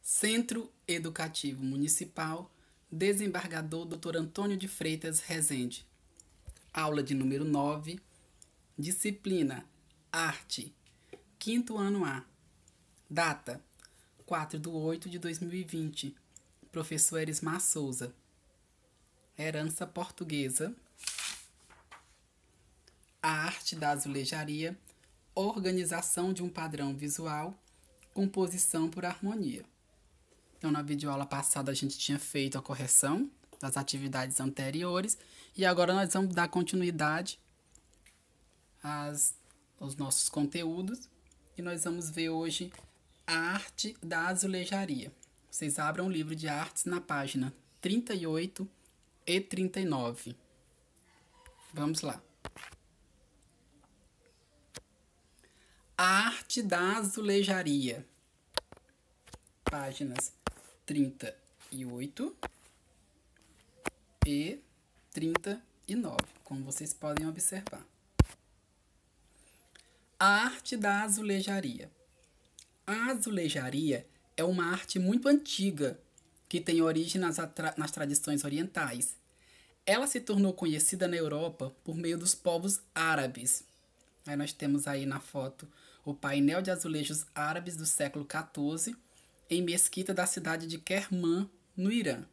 Centro Educativo Municipal, Desembargador Dr. Antônio de Freitas Rezende. Aula de número 9, disciplina Arte, 5º ano A. Data 4/8/2020. Professor Erismar Souza. Herança portuguesa. A arte da azulejaria. Organização de um padrão visual. Composição por harmonia. Então, na videoaula passada, a gente tinha feito a correção das atividades anteriores. E agora nós vamos dar continuidade aos nossos conteúdos. E nós vamos ver hoje a arte da azulejaria. Vocês abram o livro de artes na página 38 e 39. Vamos lá. A arte da azulejaria. Páginas 38 e 39, como vocês podem observar. A arte da azulejaria. A azulejaria é uma arte muito antiga, que tem origem nas tradições orientais. Ela se tornou conhecida na Europa por meio dos povos árabes. Aí nós temos aí na foto o painel de azulejos árabes do século XIV, em mesquita da cidade de Kerman, no Irã.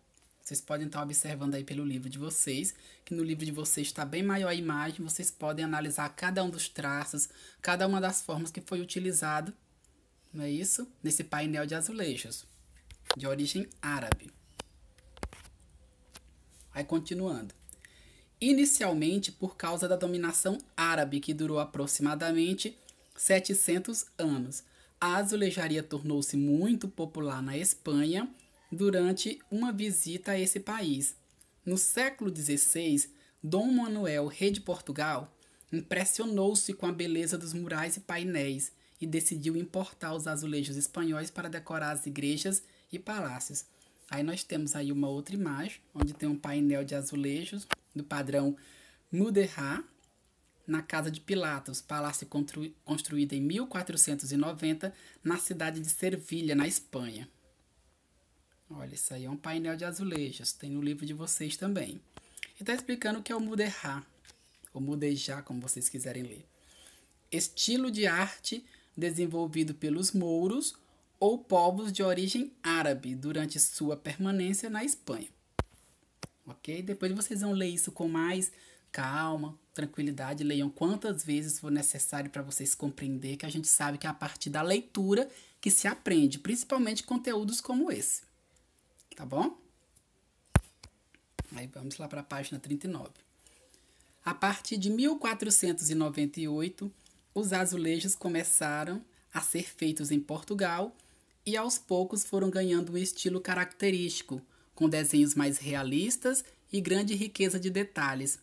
Vocês podem estar observando aí pelo livro de vocês, que no livro de vocês está bem maior a imagem, vocês podem analisar cada um dos traços, cada uma das formas que foi utilizado, não é isso? Nesse painel de azulejos, de origem árabe. Aí continuando. Inicialmente, por causa da dominação árabe, que durou aproximadamente 700 anos, a azulejaria tornou-se muito popular na Espanha durante uma visita a esse país. No século XVI, Dom Manuel, rei de Portugal, impressionou-se com a beleza dos murais e painéis e decidiu importar os azulejos espanhóis para decorar as igrejas e palácios. Aí nós temos aí uma outra imagem, onde tem um painel de azulejos do padrão Mudéjar, na Casa de Pilatos, palácio construído em 1490, na cidade de Sevilha, na Espanha. Olha, isso aí é um painel de azulejos, tem no livro de vocês também. E está explicando o que é o Mudéjar, ou Mudéjar, como vocês quiserem ler. Estilo de arte desenvolvido pelos mouros ou povos de origem árabe durante sua permanência na Espanha. Ok? Depois vocês vão ler isso com mais calma, tranquilidade, leiam quantas vezes for necessário para vocês compreender, que a gente sabe que é a partir da leitura que se aprende, principalmente conteúdos como esse. Tá bom? Aí vamos lá para a página 39. A partir de 1498, os azulejos começaram a ser feitos em Portugal e aos poucos foram ganhando um estilo característico, com desenhos mais realistas e grande riqueza de detalhes.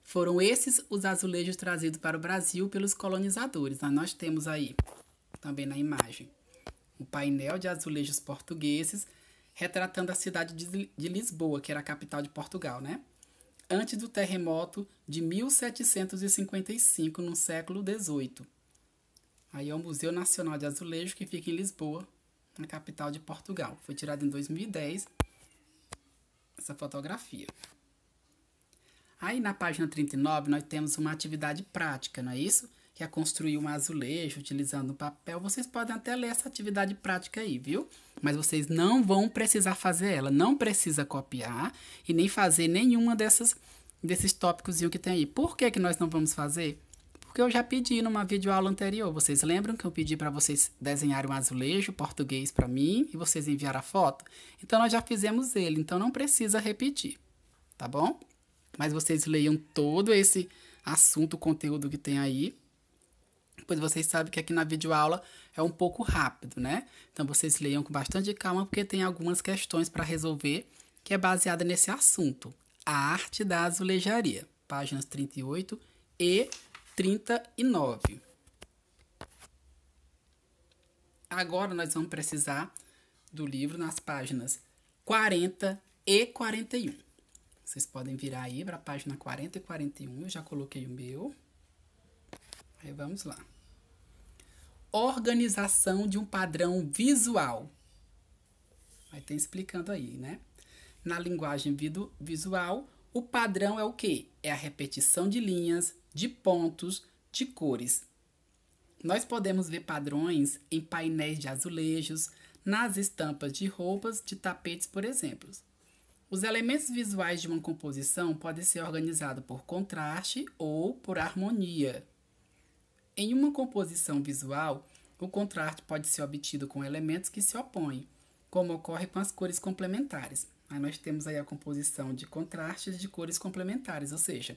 Foram esses os azulejos trazidos para o Brasil pelos colonizadores. Nós temos aí, também na imagem, um painel de azulejos portugueses retratando a cidade de Lisboa, que era a capital de Portugal, né? Antes do terremoto de 1755, no século XVIII. Aí é o Museu Nacional de Azulejo, que fica em Lisboa, na capital de Portugal. Foi tirado em 2010 essa fotografia. Aí na página 39 nós temos uma atividade prática, não é isso? Que é construir um azulejo utilizando papel. Vocês podem até ler essa atividade prática aí, viu? Mas vocês não vão precisar fazer ela. Não precisa copiar e nem fazer nenhuma desses tópicos que tem aí. Por que nós não vamos fazer? Porque eu já pedi numa videoaula anterior. Vocês lembram que eu pedi para vocês desenharem um azulejo português para mim e vocês enviaram a foto? Então nós já fizemos ele, então não precisa repetir, tá bom? Mas vocês leiam todo esse assunto, o conteúdo que tem aí. Pois vocês sabem que aqui na videoaula é um pouco rápido, né? Então vocês leiam com bastante calma, porque tem algumas questões para resolver que é baseada nesse assunto. A arte da azulejaria. Páginas 38 e 39. Agora nós vamos precisar do livro nas páginas 40 e 41. Vocês podem virar aí para a página 40 e 41. Eu já coloquei o meu. Aí vamos lá. Organização de um padrão visual. Aí tem explicando aí, né? Na linguagem visual, o padrão é o quê? É a repetição de linhas, de pontos, de cores. Nós podemos ver padrões em painéis de azulejos, nas estampas de roupas, de tapetes, por exemplo. Os elementos visuais de uma composição podem ser organizados por contraste ou por harmonia. Em uma composição visual, o contraste pode ser obtido com elementos que se opõem, como ocorre com as cores complementares. Aí nós temos aí a composição de contrastes de cores complementares, ou seja,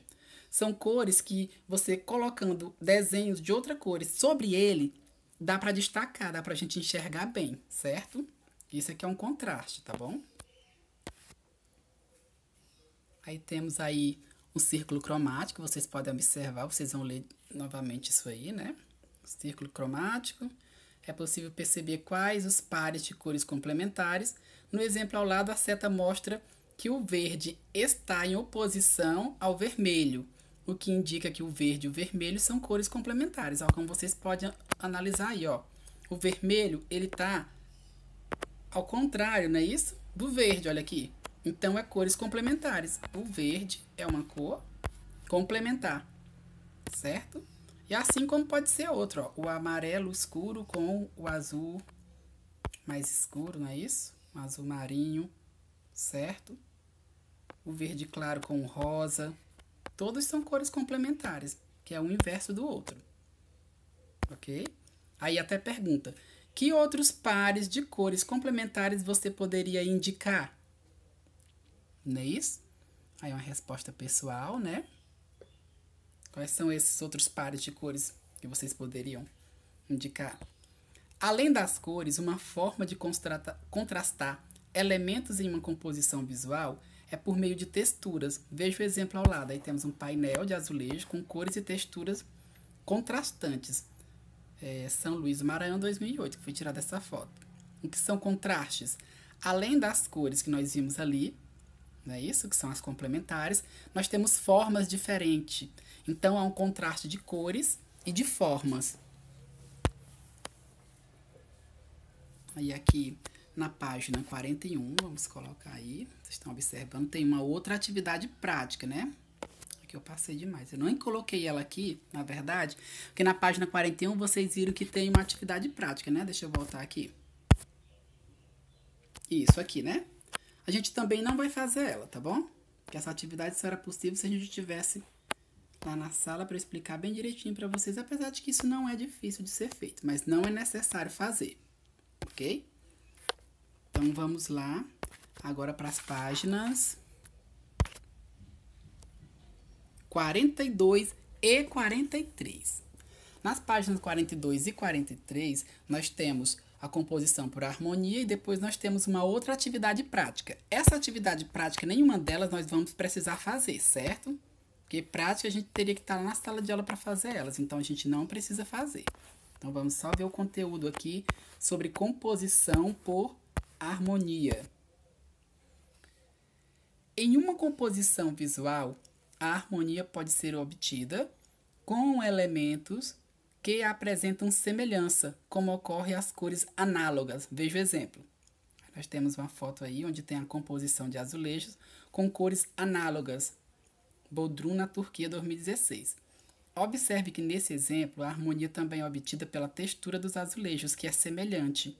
são cores que você colocando desenhos de outra cor sobre ele, dá para destacar, dá para a gente enxergar bem, certo? Isso aqui é um contraste, tá bom? Aí temos aí um círculo cromático, vocês podem observar, vocês vão ler novamente isso aí, né? Círculo cromático. É possível perceber quais os pares de cores complementares. No exemplo ao lado, a seta mostra que o verde está em oposição ao vermelho, o que indica que o verde e o vermelho são cores complementares. Ó, como vocês podem analisar aí, ó. O vermelho, ele tá ao contrário, não é isso? Do verde, olha aqui. Então, é cores complementares. O verde é uma cor complementar, certo? E assim como pode ser outro, ó. O amarelo escuro com o azul mais escuro, não é isso? O azul marinho, certo? O verde claro com o rosa. Todos são cores complementares, que é um inverso do outro. Ok? Aí até pergunta, que outros pares de cores complementares você poderia indicar? Não é isso? Aí uma resposta pessoal, né? Quais são esses outros pares de cores que vocês poderiam indicar? Além das cores, uma forma de contrastar elementos em uma composição visual é por meio de texturas. Veja o exemplo ao lado. Aí temos um painel de azulejo com cores e texturas contrastantes. São Luís do Maranhão 2008, que foi tirada essa foto. O que são contrastes? Além das cores que nós vimos ali, não é isso? Que são as complementares, nós temos formas diferentes. Então, há um contraste de cores e de formas. Aí aqui na página 41, vamos colocar aí, vocês estão observando, tem uma outra atividade prática, né? Aqui eu passei demais, eu não coloquei ela aqui, na verdade, porque na página 41 vocês viram que tem uma atividade prática, né? Deixa eu voltar aqui. Isso aqui, né? A gente também não vai fazer ela, tá bom? Porque essa atividade só era possível se a gente tivesse lá na sala para explicar bem direitinho para vocês, apesar de que isso não é difícil de ser feito, mas não é necessário fazer, ok? Então, vamos lá agora para as páginas 42 e 43. Nas páginas 42 e 43, nós temos a composição por harmonia e depois nós temos uma outra atividade prática. Essa atividade prática, nenhuma delas nós vamos precisar fazer, certo? Porque prática a gente teria que estar na sala de aula para fazer elas, então a gente não precisa fazer. Então vamos só ver o conteúdo aqui sobre composição por harmonia. Em uma composição visual, a harmonia pode ser obtida com elementos que apresentam semelhança, como ocorre as cores análogas. Veja o exemplo. Nós temos uma foto aí onde tem a composição de azulejos com cores análogas. Bodrum na Turquia 2016. Observe que nesse exemplo a harmonia também é obtida pela textura dos azulejos, que é semelhante.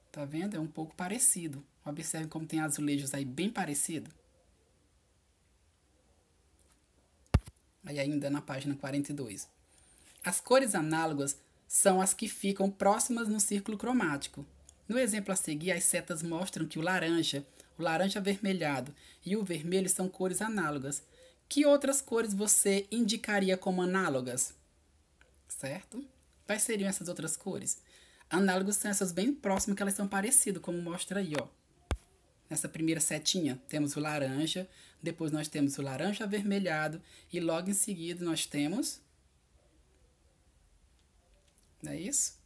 Tá vendo? É um pouco parecido. Observe como tem azulejos aí bem parecido. Aí ainda na página 42. As cores análogas são as que ficam próximas no círculo cromático. No exemplo a seguir, as setas mostram que o laranja avermelhado e o vermelho são cores análogas. Que outras cores você indicaria como análogas? Certo? Quais seriam essas outras cores? Análogas são essas bem próximas, que elas são parecidas, como mostra aí, ó. Nessa primeira setinha, temos o laranja, depois nós temos o laranja avermelhado e logo em seguida nós temos... Não é isso?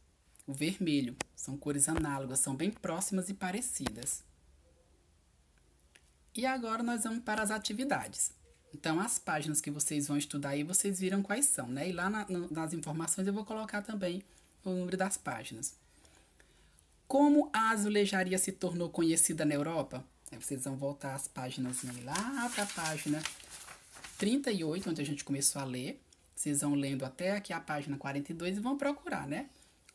O vermelho. São cores análogas, são bem próximas e parecidas. E agora nós vamos para as atividades. Então, as páginas que vocês vão estudar aí, vocês viram quais são, né? E lá nas informações eu vou colocar também o número das páginas. Como a azulejaria se tornou conhecida na Europa? Aí vocês vão voltar as páginas lá para a página 38, onde a gente começou a ler. Vocês vão lendo até aqui a página 42 e vão procurar, né?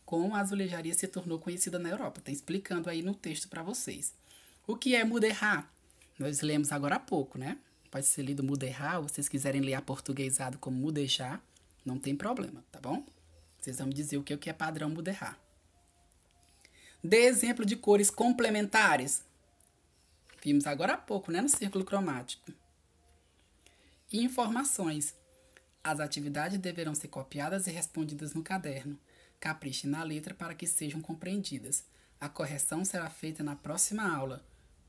Como a azulejaria se tornou conhecida na Europa. Está explicando aí no texto para vocês. O que é mudéjar? Nós lemos agora há pouco, né? Pode ser lido mudéjar, ou vocês quiserem ler aportuguesado como mudéjar, não tem problema, tá bom? Vocês vão me dizer o que é padrão mudéjar. Dê exemplo de cores complementares. Vimos agora há pouco, né? No círculo cromático. E informações. As atividades deverão ser copiadas e respondidas no caderno. Capriche na letra para que sejam compreendidas. A correção será feita na próxima aula.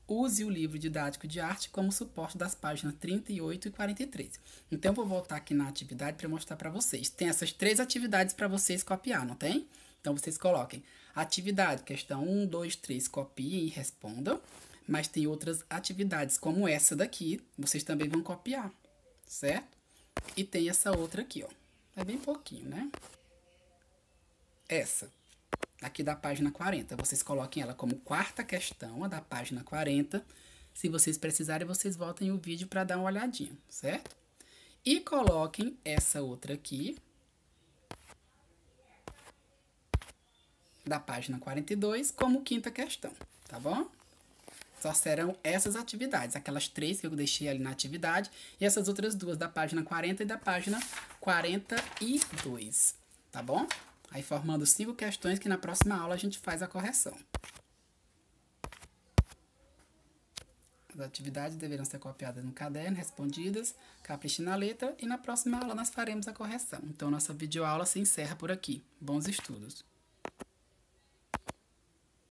Use o livro didático de arte como suporte das páginas 38 e 43. Então, eu vou voltar aqui na atividade para mostrar para vocês. Tem essas 3 atividades para vocês copiar, não tem? Então, vocês coloquem atividade, questão 1, 2, 3, copiem e respondam. Mas tem outras atividades, como essa daqui, vocês também vão copiar, certo? E tem essa outra aqui, ó. É bem pouquinho, né? Essa, aqui da página 40. Vocês coloquem ela como 4ª questão, a da página 40. Se vocês precisarem, vocês voltem o vídeo para dar uma olhadinha, certo? E coloquem essa outra aqui, da página 42, como 5ª questão, tá bom? Só serão essas atividades, aquelas 3 que eu deixei ali na atividade, e essas outras 2 da página 40 e da página 42, tá bom? Aí formando 5 questões que na próxima aula a gente faz a correção. As atividades deverão ser copiadas no caderno, respondidas, capriche na letra, e na próxima aula nós faremos a correção. Então, nossa videoaula se encerra por aqui. Bons estudos!